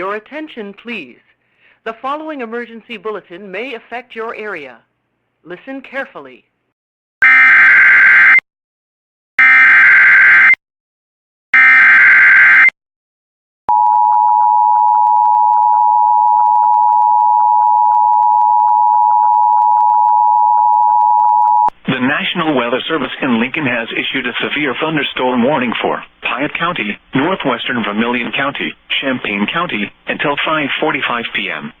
Your attention, please. The following emergency bulletin may affect your area. Listen carefully. The National Weather Service in Lincoln has issued a severe thunderstorm warning for Piatt County, northwestern Vermilion County, Champaign County, until 5:45 p.m.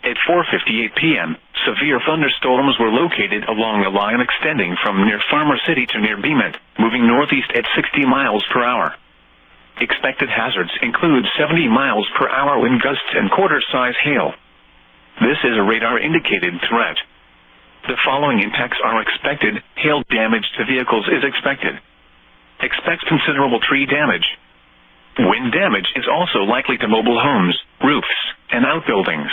At 4:58 p.m., severe thunderstorms were located along a line extending from near Farmer City to near Beemont, moving northeast at 60 miles per hour. Expected hazards include 70 miles per hour wind gusts and quarter-size hail. This is a radar-indicated threat. The following impacts are expected. Hail damage to vehicles is expected. Expect considerable tree damage. Wind damage is also likely to mobile homes, roofs, and outbuildings.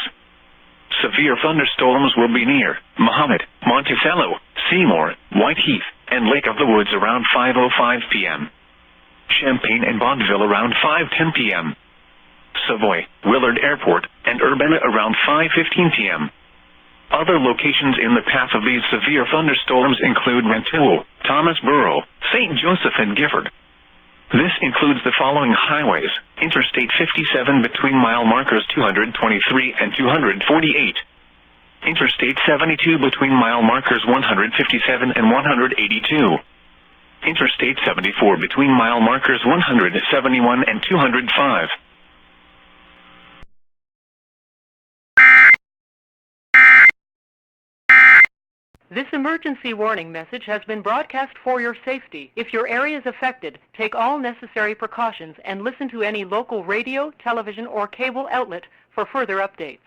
Severe thunderstorms will be near Mahomet, Monticello, Seymour, Whiteheath, and Lake of the Woods around 5:05 p.m. Champaign and Bonneville around 5:10 p.m. Savoy, Willard Airport, and Urbana around 5:15 p.m. Other locations in the path of these severe thunderstorms include Rantoul, Thomasboro, St. Joseph, and Gifford. This includes the following highways: Interstate 57 between mile markers 223 and 248. Interstate 72 between mile markers 157 and 182. Interstate 74 between mile markers 171 and 205. This emergency warning message has been broadcast for your safety. If your area is affected, take all necessary precautions and listen to any local radio, television, or cable outlet for further updates.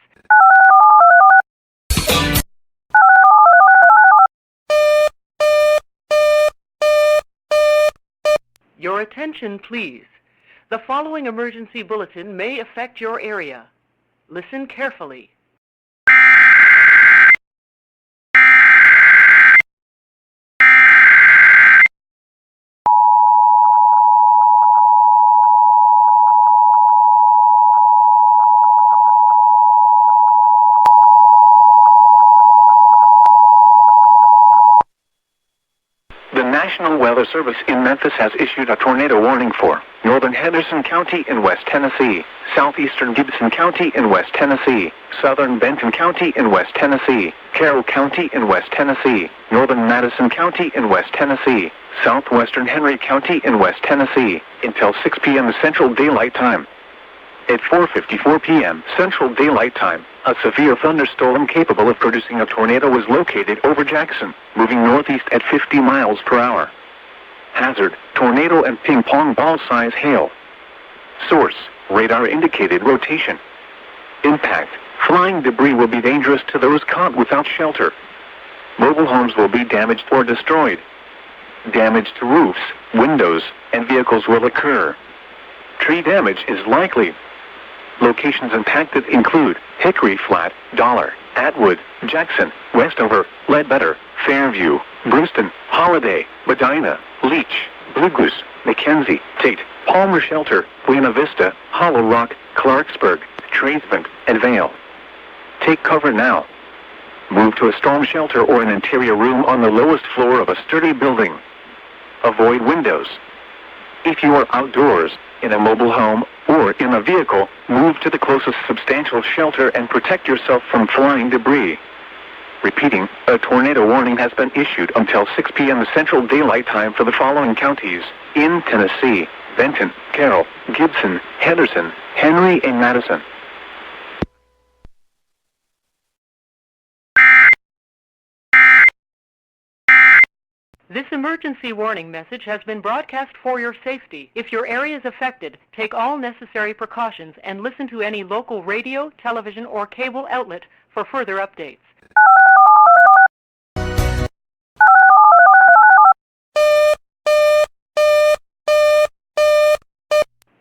Your attention, please. The following emergency bulletin may affect your area. Listen carefully. The National Weather Service in Memphis has issued a tornado warning for northern Henderson County in West Tennessee, southeastern Gibson County in West Tennessee, southern Benton County in West Tennessee, Carroll County in West Tennessee, northern Madison County in West Tennessee, southwestern Henry County in West Tennessee, until 6 p.m. Central Daylight Time. At 4:54 p.m. Central Daylight Time, a severe thunderstorm capable of producing a tornado was located over Jackson, moving northeast at 50 miles per hour. Hazard: tornado and ping-pong ball-size hail. Source: radar-indicated rotation. Impact: flying debris will be dangerous to those caught without shelter. Mobile homes will be damaged or destroyed. Damage to roofs, windows, and vehicles will occur. Tree damage is likely. Locations impacted include Hickory Flat, Dollar, Atwood, Jackson, Westover, Ledbetter, Fairview, Brewston, Holiday, Medina, Leach, Blue Goose, McKenzie, Tate, Palmer Shelter, Buena Vista, Hollow Rock, Clarksburg, Tradesmont, and Vale. Take cover now. Move to a storm shelter or an interior room on the lowest floor of a sturdy building. Avoid windows. If you are outdoors, in a mobile home, or in a vehicle, move to the closest substantial shelter and protect yourself from flying debris. Repeating, a tornado warning has been issued until 6 p.m. Central Daylight Time for the following counties in Tennessee: Benton, Carroll, Gibson, Henderson, Henry, and Madison. This emergency warning message has been broadcast for your safety. If your area is affected, take all necessary precautions and listen to any local radio, television, or cable outlet for further updates.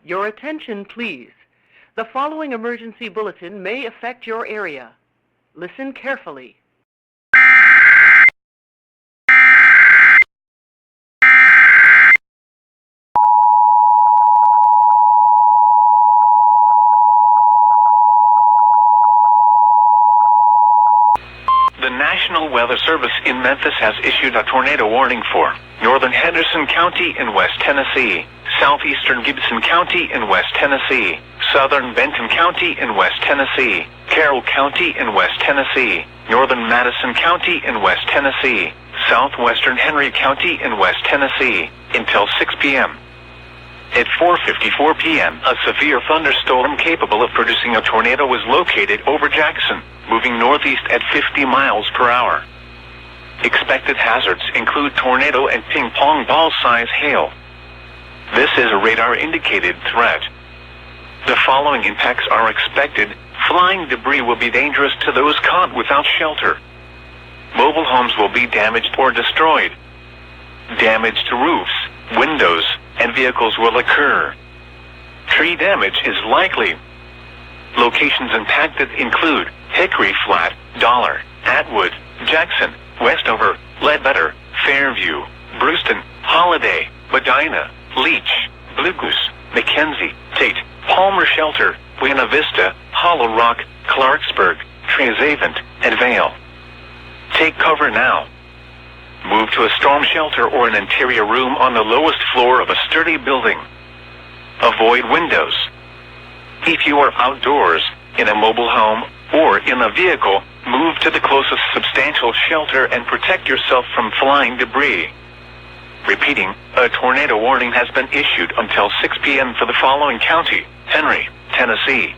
Your attention, please. The following emergency bulletin may affect your area. Listen carefully. Weather Service in Memphis has issued a tornado warning for northern Henderson County in West Tennessee, southeastern Gibson County in West Tennessee, southern Benton County in West Tennessee, Carroll County in West Tennessee, northern Madison County in West Tennessee, southwestern Henry County in West Tennessee, until 6 p.m. At 4:54 p.m., a severe thunderstorm capable of producing a tornado was located over Jackson, moving northeast at 50 miles per hour. Expected hazards include tornado and ping-pong ball-size hail. This is a radar-indicated threat. The following impacts are expected. Flying debris will be dangerous to those caught without shelter. Mobile homes will be damaged or destroyed. Damage to roofs, windows, and vehicles will occur. Tree damage is likely. Locations impacted include Hickory Flat, Dollar, Atwood, Jackson, Westover, Ledbetter, Fairview, Brewston, Holiday, Medina, Leach, Blue Goose, McKenzie, Tate, Palmer Shelter, Buena Vista, Hollow Rock, Clarksburg, Treasavant, and Vale. Take cover now. Move to a storm shelter or an interior room on the lowest floor of a sturdy building. Avoid windows. If you are outdoors, in a mobile home, or in a vehicle, move to the closest substantial shelter and protect yourself from flying debris. Repeating, a tornado warning has been issued until 6 p.m. for the following county: Henry, Tennessee.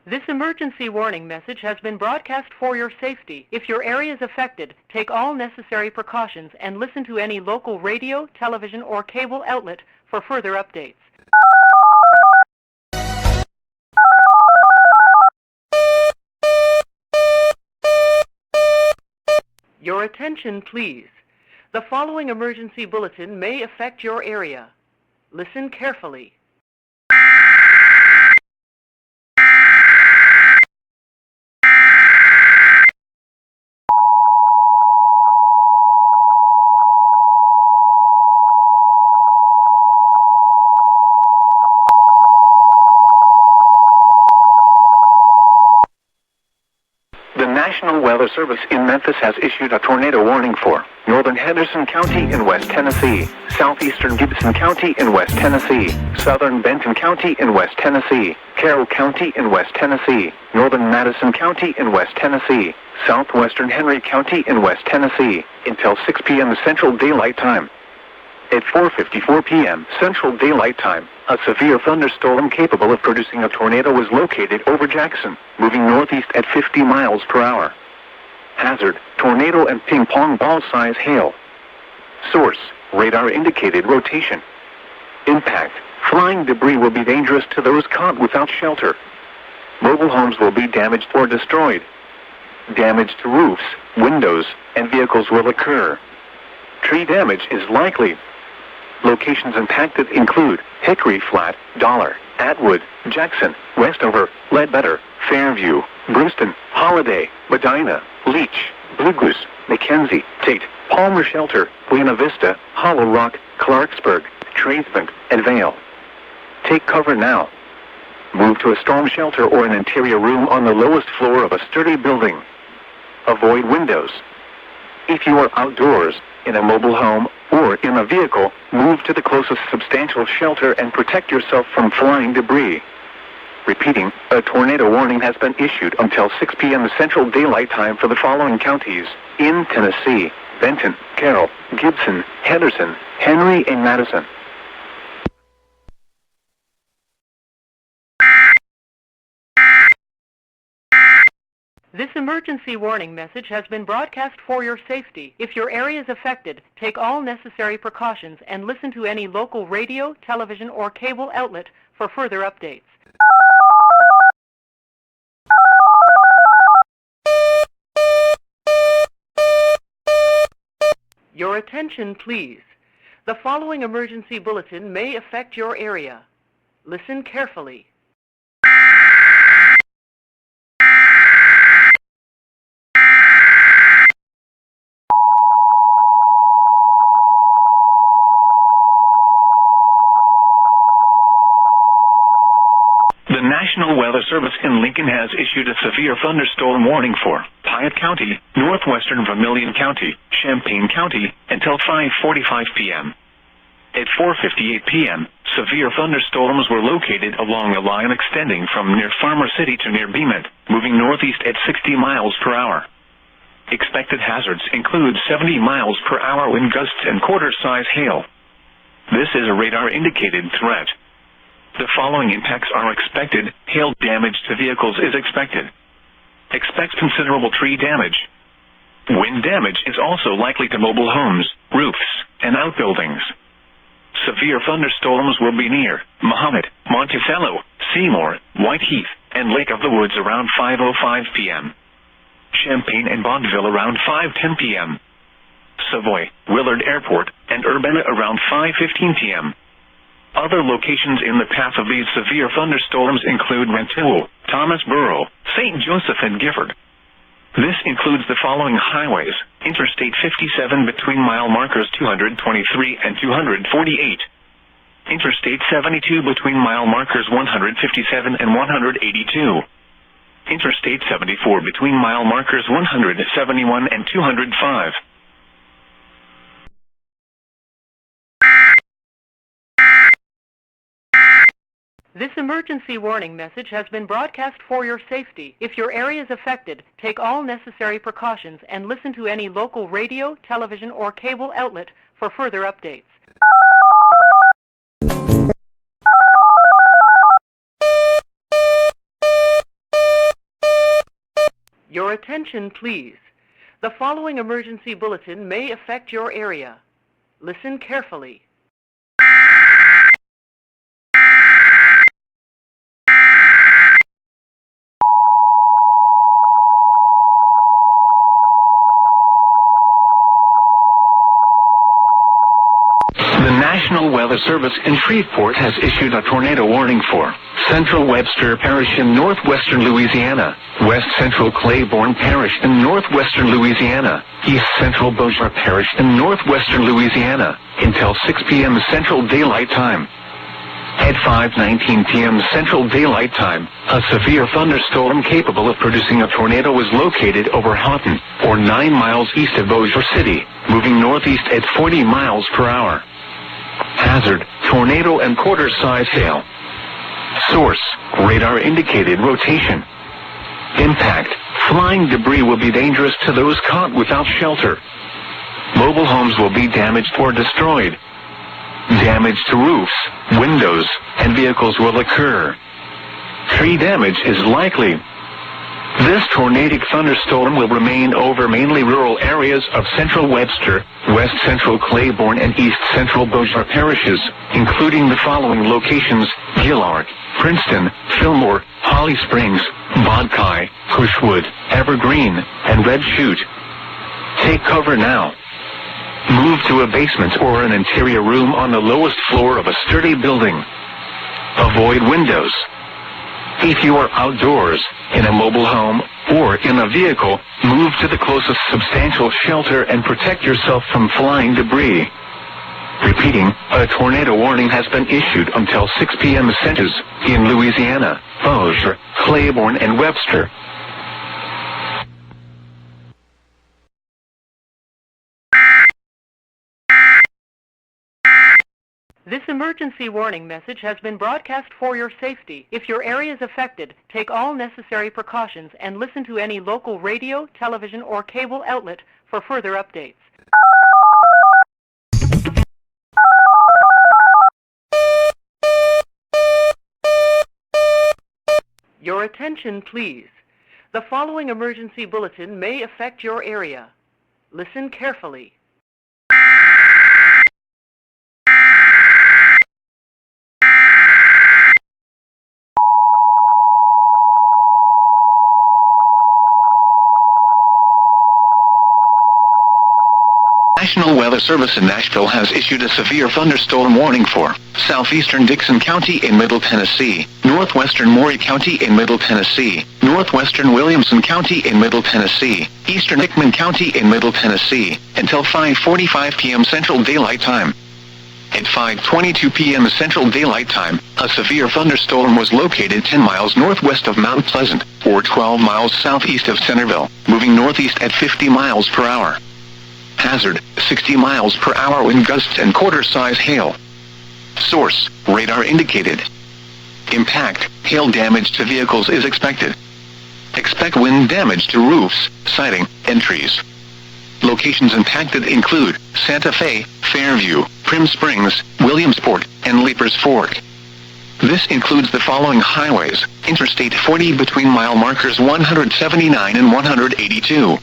This emergency warning message has been broadcast for your safety. If your area is affected, take all necessary precautions and listen to any local radio, television, or cable outlet for further updates. Your attention, please. The following emergency bulletin may affect your area. Listen carefully. The National Weather Service in Memphis has issued a tornado warning for northern Henderson County in West Tennessee, southeastern Gibson County in West Tennessee, southern Benton County in West Tennessee, Carroll County in West Tennessee, northern Madison County in West Tennessee, southwestern Henry County in West Tennessee, until 6 p.m. Central Daylight Time. At 4:54 p.m. Central Daylight Time, a severe thunderstorm capable of producing a tornado was located over Jackson, moving northeast at 50 miles per hour. Hazard, tornado and ping-pong ball-size hail. Source, radar-indicated rotation. Impact, flying debris will be dangerous to those caught without shelter. Mobile homes will be damaged or destroyed. Damage to roofs, windows, and vehicles will occur. Tree damage is likely. Locations impacted include Hickory Flat, Dollar, Atwood, Jackson, Westover, Ledbetter, Fairview, Brewston, Holiday, Medina, Leach, Blue Goose, McKenzie, Tate, Palmer Shelter, Buena Vista, Hollow Rock, Clarksburg, Treasavant, and Vale. Take cover now. Move to a storm shelter or an interior room on the lowest floor of a sturdy building. Avoid windows. If you are outdoors, in a mobile home, or in a vehicle, move to the closest substantial shelter and protect yourself from flying debris. Repeating, a tornado warning has been issued until 6 p.m. Central Daylight Time for the following counties: in Tennessee, Benton, Carroll, Gibson, Henderson, Henry, and Madison. This emergency warning message has been broadcast for your safety. If your area is affected, take all necessary precautions and listen to any local radio, television, or cable outlet for further updates. Your attention, please. The following emergency bulletin may affect your area. Listen carefully. National Weather Service in Lincoln has issued a severe thunderstorm warning for Piatt County, northwestern Vermilion County, Champaign County, until 5:45 p.m. At 4:58 p.m., severe thunderstorms were located along a line extending from near Farmer City to near Beemont, moving northeast at 60 miles per hour. Expected hazards include 70 miles per hour wind gusts and quarter-size hail. This is a radar-indicated threat. The following impacts are expected. Hail damage to vehicles is expected. Expect considerable tree damage. Wind damage is also likely to mobile homes, roofs, and outbuildings. Severe thunderstorms will be near Mahomet, Monticello, Seymour, Whiteheath, and Lake of the Woods around 5:05 p.m. Champaign and Bonneville around 5:10 p.m. Savoy, Willard Airport, and Urbana around 5:15 p.m. Other locations in the path of these severe thunderstorms include Rantoul, Thomasboro, St. Joseph, and Gifford. This includes the following highways: Interstate 57 between mile markers 223 and 248. Interstate 72 between mile markers 157 and 182. Interstate 74 between mile markers 171 and 205. This emergency warning message has been broadcast for your safety. If your area is affected, take all necessary precautions and listen to any local radio, television, or cable outlet for further updates. Your attention, please. The following emergency bulletin may affect your area. Listen carefully. The National Weather Service in Shreveport has issued a tornado warning for Central Webster Parish in northwestern Louisiana, West Central Claiborne Parish in northwestern Louisiana, East Central Bossier Parish in northwestern Louisiana, until 6 p.m. Central Daylight Time. At 5:19 p.m. Central Daylight Time, a severe thunderstorm capable of producing a tornado was located over Houghton, or 9 miles east of Bossier City, moving northeast at 40 miles per hour. Hazard, tornado and quarter-size hail. Source, radar-indicated rotation. Impact, flying debris will be dangerous to those caught without shelter. Mobile homes will be damaged or destroyed. Damage to roofs, windows, and vehicles will occur. Tree damage is likely. This tornadic thunderstorm will remain over mainly rural areas of Central Webster, West Central Claiborne, and East Central Bossier parishes, including the following locations: Gillard, Princeton, Fillmore, Holly Springs, Bodkai, Cushwood, Evergreen, and Red Chute. Take cover now. Move to a basement or an interior room on the lowest floor of a sturdy building. Avoid windows. If you are outdoors, in a mobile home, or in a vehicle, move to the closest substantial shelter and protect yourself from flying debris. Repeating, a tornado warning has been issued until 6 p.m. Central in Louisiana, Bossier, Claiborne, and Webster. This emergency warning message has been broadcast for your safety. If your area is affected, take all necessary precautions and listen to any local radio, television, or cable outlet for further updates. Your attention, please. The following emergency bulletin may affect your area. Listen carefully. National Weather Service in Nashville has issued a severe thunderstorm warning for southeastern Dixon County in Middle Tennessee, northwestern Maury County in Middle Tennessee, northwestern Williamson County in Middle Tennessee, eastern Hickman County in Middle Tennessee, until 5:45 p.m. Central Daylight Time. At 5:22 p.m. Central Daylight Time, a severe thunderstorm was located 10 miles northwest of Mount Pleasant, or 12 miles southeast of Centerville, moving northeast at 50 miles per hour. Hazard, 60 miles per hour wind gusts and quarter-size hail. Source, radar indicated. Impact, hail damage to vehicles is expected. Expect wind damage to roofs, siding, and trees. Locations impacted include Santa Fe, Fairview, Prim Springs, Williamsport, and Leapers Fork. This includes the following highways: Interstate 40 between mile markers 179 and 182.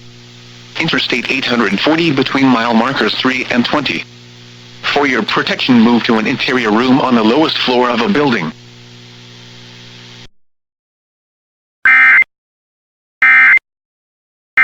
Interstate 840 between mile markers 3 and 20. For your protection, move to an interior room on the lowest floor of a building.